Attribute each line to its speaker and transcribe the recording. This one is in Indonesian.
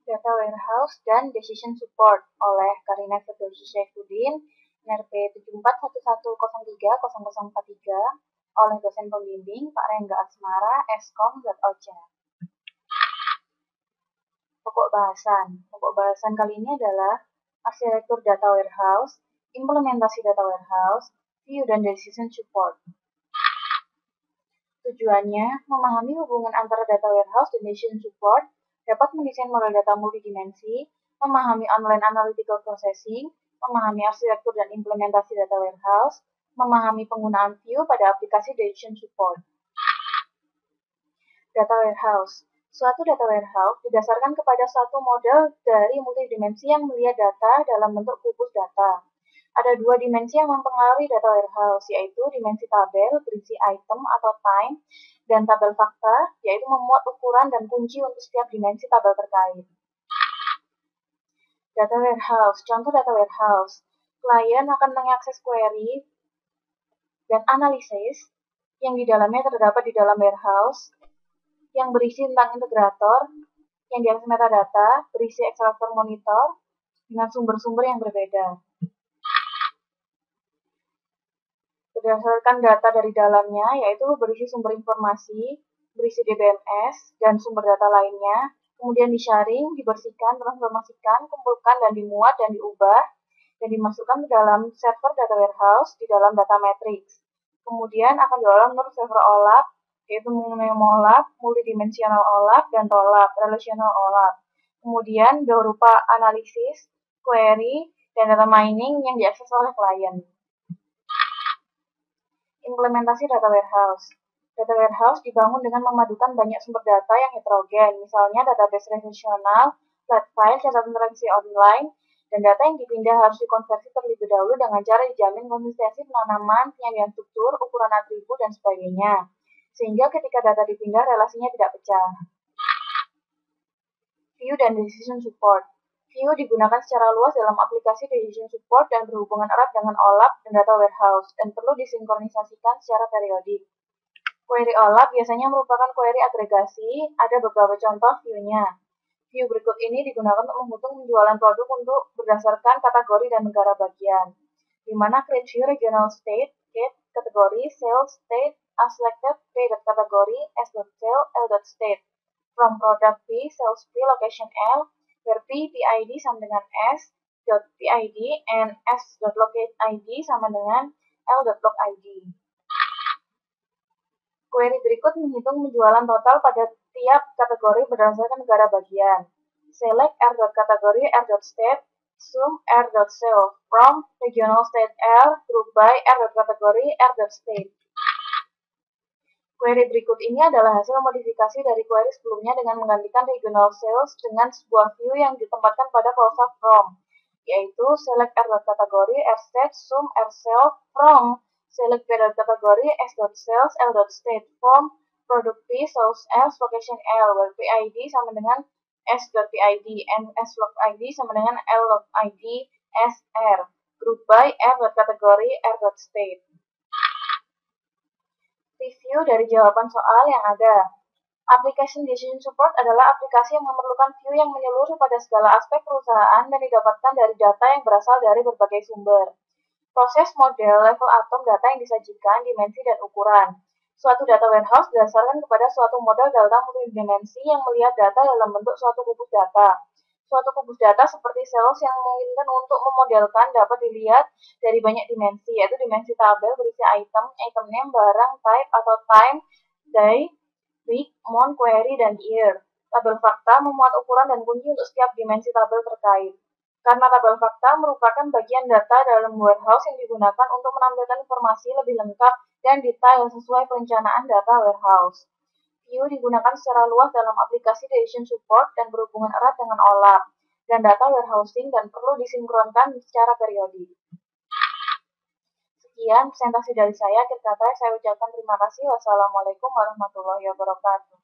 Speaker 1: Data Warehouse dan Decision Support oleh Karina Firdausi Saifuddin, NRP 7411030043, oleh dosen pembimbing Pak Rengga Asmara, Eskom.Ocha. Pokok bahasan kali ini adalah arsitektur data warehouse, implementasi data warehouse, view dan decision support. Tujuannya, memahami hubungan antara data warehouse dan decision support, dapat mendesain model data multidimensi, memahami online analytical processing, memahami arsitektur dan implementasi data warehouse, memahami penggunaan view pada aplikasi decision support. Data warehouse. Suatu data warehouse didasarkan kepada suatu model dari multidimensi yang melihat data dalam bentuk kubus data. Ada dua dimensi yang mempengaruhi data warehouse, yaitu dimensi tabel berisi item atau time, dan tabel fakta, yaitu memuat ukuran dan kunci untuk setiap dimensi tabel terkait. Data warehouse. Contoh data warehouse. Klien akan mengakses query dan analisis yang di dalamnya terdapat di dalam warehouse, yang berisi tentang integrator, yang diakses metadata, berisi extractor monitor, dengan sumber-sumber yang berbeda. Berdasarkan data dari dalamnya, yaitu berisi sumber informasi, berisi DBMS, dan sumber data lainnya, kemudian di-sharing, dibersihkan, transformasikan, kumpulkan, dan dimuat, dan diubah, dan dimasukkan ke dalam server data warehouse di dalam data matrix. Kemudian akan diolah menurut server OLAP, yaitu mengenai MOLAP, multidimensional OLAP, dan TOLAP, relational OLAP. Kemudian berupa analisis, query, dan data mining yang diakses oleh klien. Implementasi data warehouse. Data warehouse dibangun dengan memadukan banyak sumber data yang heterogen, misalnya database relasional, flat file, catatan transaksi online, dan data yang dipindah harus dikonversi terlebih dahulu dengan cara dijamin konsistensi penanaman, penyajian struktur, ukuran atribut, dan sebagainya. Sehingga ketika data dipindah, relasinya tidak pecah. View dan decision support. View digunakan secara luas dalam aplikasi decision support dan berhubungan erat dengan OLAP dan data warehouse, dan perlu disinkronisasikan secara periodik. Query OLAP biasanya merupakan query agregasi, ada beberapa contoh view-nya. View berikut ini digunakan untuk menghitung penjualan produk untuk berdasarkan kategori dan negara bagian, di mana create view regional state, get kategori, sales state, as selected, p.kategori, s.sale, l.state, from product B, sales B, location L, where P, PID sama dengan S.PID, and S.locate.id sama dengan L.log.id. Query berikut menghitung penjualan total pada tiap kategori berdasarkan negara bagian. Select r.kategori, r.state, sum r.sale, from regional state L, group by r.kategori, r.state. Query berikut ini adalah hasil modifikasi dari query sebelumnya dengan menggantikan regional sales dengan sebuah view yang ditempatkan pada klausa from, yaitu select r.kategori, r.state, sum r.sale, from select p.kategori, s.sales, l.state, from product P, sales S, location L, where PID sama dengan s.PID, and s.log.id sama dengan l.log.id, sr, group by r.kategori, r.state. Review dari jawaban soal yang ada. Application Decision Support adalah aplikasi yang memerlukan view yang menyeluruh pada segala aspek perusahaan dan didapatkan dari data yang berasal dari berbagai sumber. Proses model level atom data yang disajikan, dimensi, dan ukuran. Suatu data warehouse didasarkan kepada suatu model data multidimensi yang melihat data dalam bentuk suatu kubus data. Suatu kubus data seperti sales yang memungkinkan untuk memodelkan dapat dilihat dari banyak dimensi, yaitu dimensi tabel berisi item, item name, barang, type, atau time, day, week, month, query, dan year. Tabel fakta memuat ukuran dan kunci untuk setiap dimensi tabel terkait. Karena tabel fakta merupakan bagian data dalam warehouse yang digunakan untuk menampilkan informasi lebih lengkap dan detail sesuai perencanaan data warehouse. View digunakan secara luas dalam aplikasi decision support dan berhubungan erat dengan OLAP dan data warehousing dan perlu disinkronkan secara periodik. Sekian presentasi dari saya. Akhir kata saya ucapkan terima kasih. Wassalamualaikum warahmatullahi wabarakatuh.